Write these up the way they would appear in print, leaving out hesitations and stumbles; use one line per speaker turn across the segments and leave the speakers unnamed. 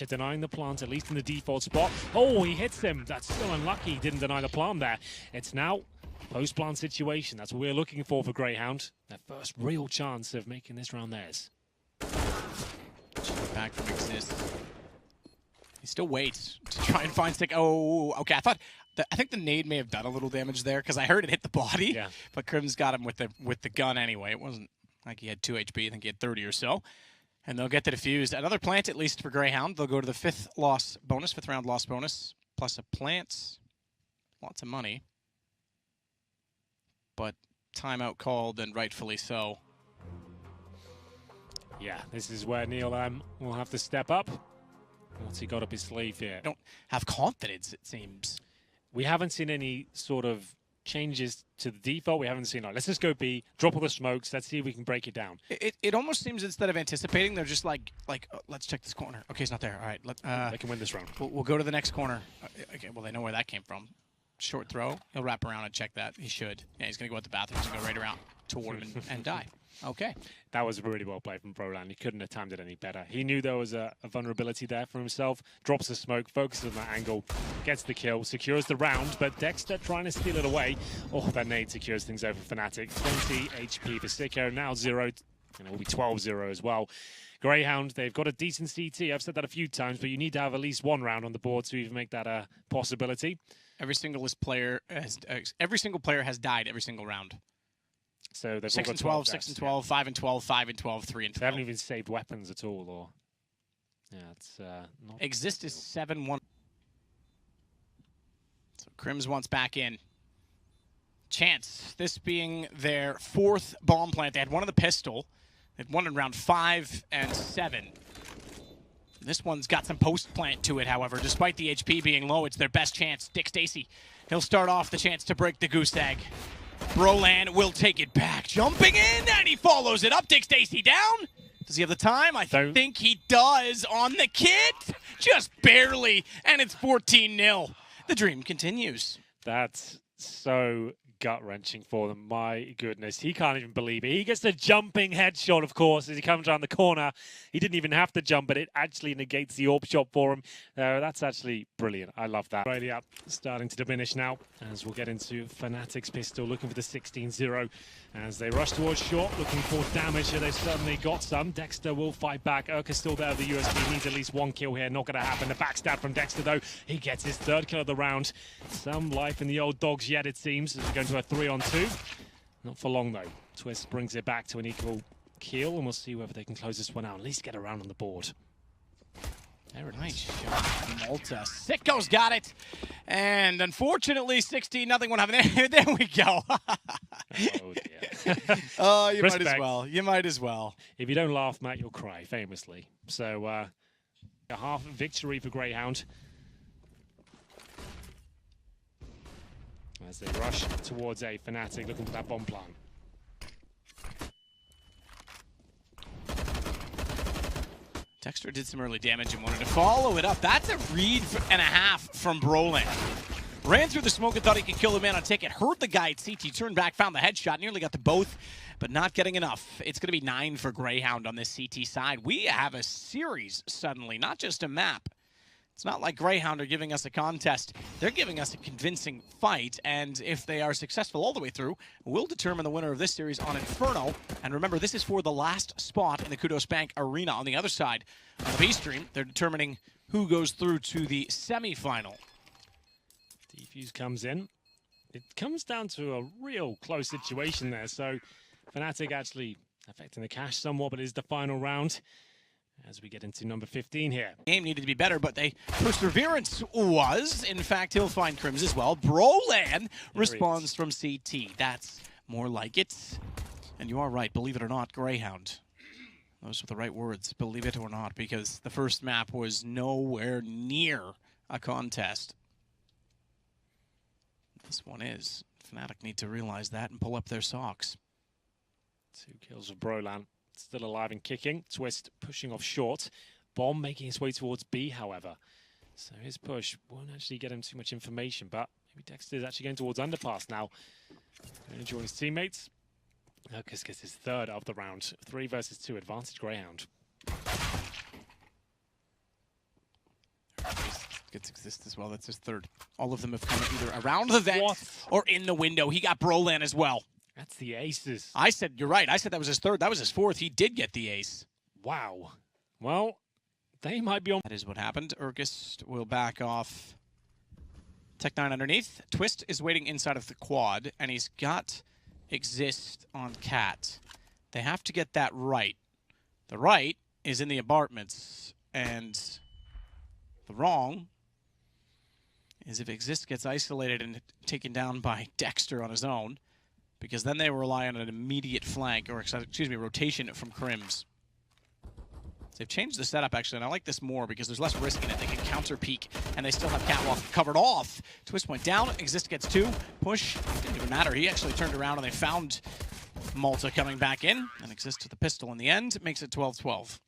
pressure, denying the plant, at least in the default spot. Oh, he hits him. That's still unlucky. He didn't deny the plant there. It's now post-plant situation. That's what we're looking for Grayhound. Their first real chance of making this round theirs.
Back from Xizt. He still waits to try and find Sico. Oh, okay. I think the nade may have done a little damage there because I heard it hit the body.
Yeah.
But KRIMZ got him with the gun anyway. It wasn't like he had 2 HP. I think he had 30 or so. And they'll get the defused. Another plant at least for Grayhound. They'll go to the 5th round loss bonus, plus a plant. Lots of money. But timeout called, and rightfully so.
Yeah, this is where Neil will have to step up. What's he got up his sleeve here?
Don't have confidence, it seems.
We haven't seen any sort of changes to the default. We haven't seen, let's just go B, drop all the smokes, let's see if we can break it down.
It almost seems instead of anticipating, they're just like let's check this corner. Okay, it's not there. All right,
they can win this round.
We'll go to the next corner. Okay, well, they know where that came from. Short throw. He'll wrap around and check that. He should. Yeah, he's going to go out the bathroom. He's going to go right around toward him and die. Okay.
That was really well played from Brollan. He couldn't have timed it any better. He knew there was a vulnerability there for himself. Drops the smoke, focuses on that angle, gets the kill, secures the round, but Dexter trying to steal it away. Oh, that nade secures things over fnatic. 20 HP for Sico, now 0. And it will be 12-0 as well. Grayhound, they've got a decent CT. I've said that a few times, but you need to have at least one round on the board to even make that a possibility.
Every single player has died every single round.
So they've
6 and 12, 6 and 12, 5 and 12, 5 and 12, 3 and 12.
They haven't even saved weapons at all, or yeah, it's not.
Xizt is 7-1. So KRIMZ wants back in. Chance, this being their 4th bomb plant. They had one in the pistol. They'd won in round 5 and 7. This one's got some post-plant to it, however. Despite the HP being low, it's their best chance. DickStacy, he'll start off the chance to break the goose egg. Brollan will take it back. Jumping in, and he follows it up. DickStacy down. Does he have the time? I think he does on the kit. Just barely, and it's 14-0. The dream continues.
That's so gut-wrenching for them. My goodness, he can't even believe it. He gets the jumping headshot, of course, as he comes around the corner. He didn't even have to jump, but it actually negates the AWP shot for him. That's actually brilliant. I love that. Right up, starting to diminish now, as we'll get into fnatic's pistol, looking for the 16-0. As they rush towards short, looking for damage here. They've certainly got some. Dexter will fight back. erkaSt still there. The USB needs at least one kill here. Not going to happen. The backstab from Dexter, though. He gets his 3rd kill of the round. Some life in the old dogs yet, it seems, as we go into a 3-on-2. Not for long, though. Twist brings it back to an equal kill, and we'll see whether they can close this one out. At least get around on the board.
Very nice shot. Malta. Sico's got it. And unfortunately, 16-0 won't happen. There we go.
Oh, dear.
Oh, you
Respect.
might as well. You might as well.
If you don't laugh, Matt, you'll cry, famously. So, a half victory for Grayhound. As they rush towards a fnatic, looking for that bomb plant.
Dexter did some early damage and wanted to follow it up. That's a read and a half from Brollan. Ran through the smoke and thought he could kill the man on ticket. Heard the guy at CT, turned back, found the headshot, nearly got to both, but not getting enough. It's going to be 9 for Grayhound on this CT side. We have a series suddenly, not just a map. It's not like Grayhound are giving us a contest. They're giving us a convincing fight, and if they are successful all the way through, we'll determine the winner of this series on Inferno. And remember, this is for the last spot in the Kudos Bank Arena. On the other side of the B-Stream, they're determining who goes through to the semifinal.
Defuse comes in. It comes down to a real close situation there, so fnatic actually affecting the cash somewhat, but it is the final round. As we get into number 15 here.
Game needed to be better, but perseverance was. In fact, he'll find KRIMZ as well. Brollan responds from CT. That's more like it. And you are right, believe it or not, Grayhound. Those are the right words, believe it or not, because the first map was nowhere near a contest. This one is. fnatic need to realize that and pull up their socks.
2 kills of Brollan. Still alive and kicking. Twist pushing off short. Bomb making his way towards B, however. So his push won't actually get him too much information, but maybe Dexter is actually going towards underpass now. Going to join his teammates. erkaSt gets his 3rd of the round. 3 versus 2, advantage Grayhound.
Gets Xizt as well. That's his third. All of them have come either around the vent
What?
or in the window. He got Brollan as well.
That's the aces.
I said, you're right. I said that was his third. That was his fourth. He did get the ace.
Wow. Well, they might be on.
That is what happened. erkaSt will back off. Tech9 underneath. Twist is waiting inside of the quad, and he's got Xizt on Cat. They have to get that right. The right is in the apartments, and the wrong is if Xizt gets isolated and taken down by Dexter on his own, because then they rely on an immediate flank, or excuse me, rotation from KRIMZ. They've changed the setup, actually, and I like this more because there's less risk in it. They can counter peek, and they still have Catwalk covered off. Twist went down. Xizt gets 2. Push. Didn't even matter. He actually turned around, and they found Malta coming back in. And Xizt to the pistol in the end. Makes it 12-12.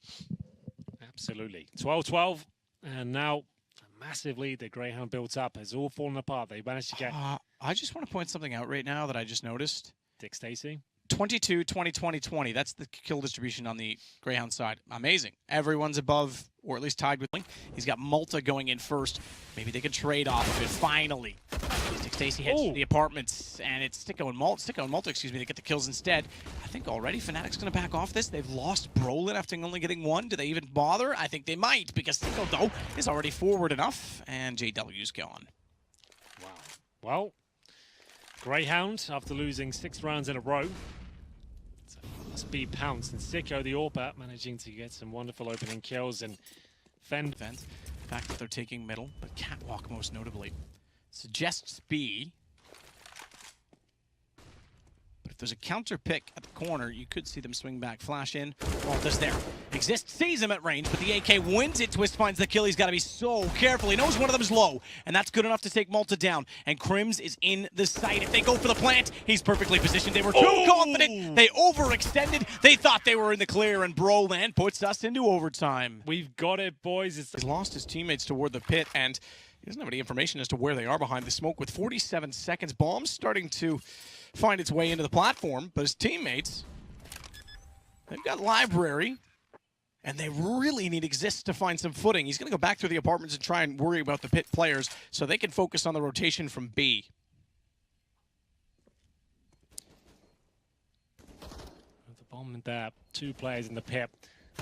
Absolutely. 12-12. And now, a massive lead that Grayhound built up has all fallen apart. They managed to get...
I just want to point something out right now that I just noticed.
DickStacy.
22, 20, 20, 20. That's the kill distribution on the Grayhound side. Amazing. Everyone's above, or at least tied with Link. He's got Malta going in first. Maybe they can trade off of it finally. DickStacy heads to the apartments, and it's Sico and Malta, excuse me, to get the kills instead. I think already fnatic's going to back off this. They've lost Brollan after only getting 1. Do they even bother? I think they might, because Sico, though, is already forward enough, and JW's gone.
Wow. Well, Grayhound, after losing 6 rounds in a row, it's a speed pounce, and Sico, the AWP, managing to get some wonderful opening kills and fend.
The fact that they're taking middle, but Catwalk most notably. Suggests B. But if there's a counter pick at the corner, you could see them swing back, flash in. Malta's there. Xizt sees him at range, but the AK wins it. Twist finds the kill. He's got to be so careful. He knows one of them is low, and that's good enough to take Malta down. And KRIMZ is in the sight. If they go for the plant, he's perfectly positioned. They were too confident. They overextended. They thought they were in the clear, and Brollan puts us into overtime.
We've got it, boys.
He's lost his teammates toward the pit, and he doesn't have any information as to where they are behind the smoke. With 47 seconds, bomb's starting to find its way into the platform, but his teammates, they've got library, and they really need Xizt to find some footing. He's going to go back through the apartments and try and worry about the pit players so they can focus on the rotation from B.
The bomb and there, 2 players in the pit.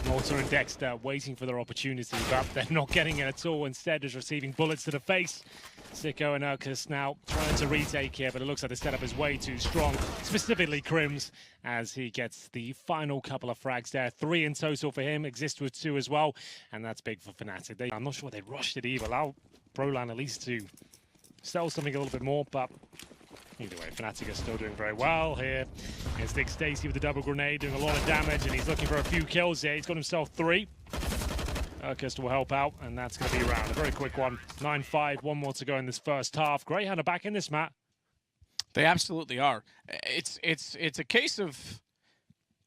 Malta and Dexter waiting for their opportunity, but they're not getting it at all. Instead, is receiving bullets to the face. Sico and erkaSt now trying to retake here, but it looks like the setup is way too strong. Specifically KRIMZ, as he gets the final couple of frags there. 3 in total for him. Xizt with 2 as well, and that's big for fnatic. I'm not sure they rushed it either. Allow Brollan at least to sell something a little bit more, but either way, fnatic are still doing very well here. Here's DickStacy with the double grenade, doing a lot of damage, and he's looking for a few kills here. He's got himself 3. erkaSt will help out, and that's going to be around. A very quick one. 9-5, 1 more to go in this first half. Grayhound are back in this, Matt.
They absolutely are. It's a case of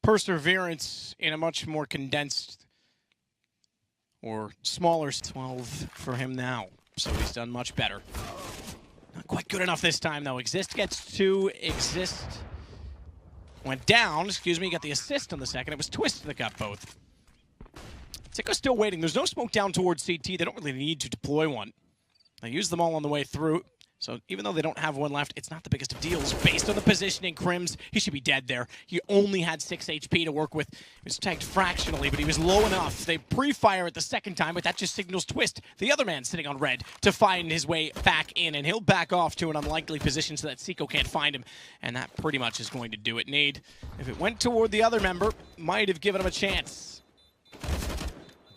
perseverance in a much more condensed or smaller 12 for him now. So he's done much better. Not quite good enough this time, though. Xizt gets 2. Xizt went down. Excuse me, got the assist on the second. It was Twist that got both. Sico's still waiting. There's no smoke down towards CT. They don't really need to deploy one. They use them all on the way through. So even though they don't have one left, it's not the biggest of deals. Based on the positioning, KRIMZ, he should be dead there. He only had 6 HP to work with. He was tagged fractionally, but he was low enough. They pre-fire it the second time, but that just signals Twist, the other man sitting on red, to find his way back in. And he'll back off to an unlikely position so that Sico can't find him. And that pretty much is going to do it. Nade, if it went toward the other member, might have given him a chance.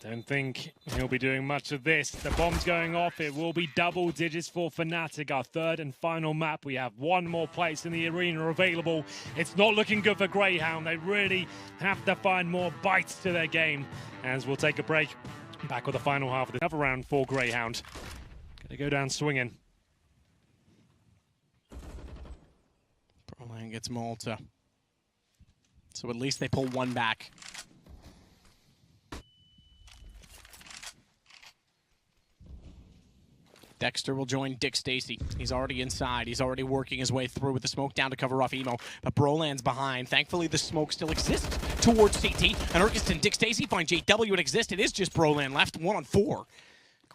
Don't think he'll be doing much of this. The bomb's going off. It will be double digits for fnatic. Our third and final map. We have 1 more place in the arena available. It's not looking good for Grayhound. They really have to find more bites to their game. As we'll take a break. Back with the final half of the other round for Grayhound. Gonna go down swinging.
Brollan gets Malta. So at least they pull 1 back. Dexter will join DickStacy. He's already inside. He's already working his way through with the smoke down to cover off Emo. But Brollan's behind. Thankfully, the smoke still exists towards CT. And erkaSt and DickStacy find JW and Xizt. It is just Brollan left. 1 on 4.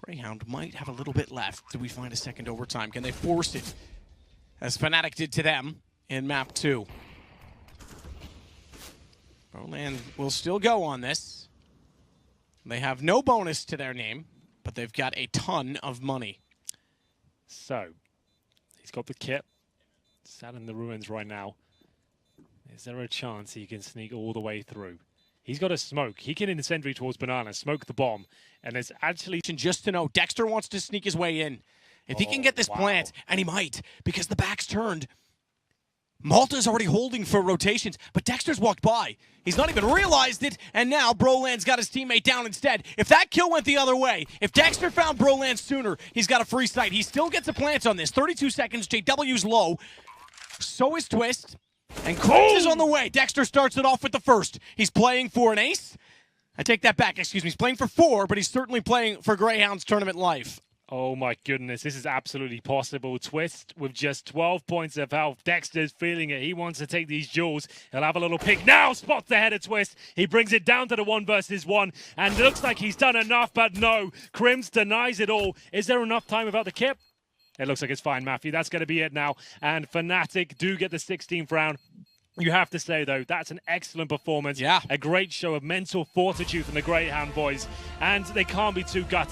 Grayhound might have a little bit left. Do we find a second overtime? Can they force it? As fnatic did to them in map 2. Brollan will still go on this. They have no bonus to their name, but they've got a ton of money.
So, he's got the kit. Sat in the ruins right now. Is there a chance he can sneak all the way through? He's got a smoke. He can incendiary towards Banana, smoke the bomb, and it's actually...
Just to know, Dexter wants to sneak his way in. If he can get this plant, and he might, because the back's turned. Malta's already holding for rotations, but Dexter's walked by. He's not even realized it, and now Brollan's got his teammate down instead. If that kill went the other way, if Dexter found Brollan sooner, he's got a free sight. He still gets a plant on this. 32 seconds, JW's low. So is Twist, and KRIMZ is on the way. Dexter starts it off with the first. He's playing for an ace. I take that back, excuse me. He's playing for 4, but he's certainly playing for Greyhound's tournament life.
Oh my goodness, this is absolutely possible. Twist with just 12 points of health. Dexter's feeling it. He wants to take these jewels. He'll have a little pick now. Spots the head of Twist. He brings it down to the 1 versus 1. And it looks like he's done enough, but no. KRIMZ denies it all. Is there enough time without the kip? It looks like it's fine, Matthew. That's going to be it now. And fnatic do get the 16th round. You have to say, though, that's an excellent performance.
Yeah.
A great show of mental fortitude from the Greyhound boys. And they can't be too gutted.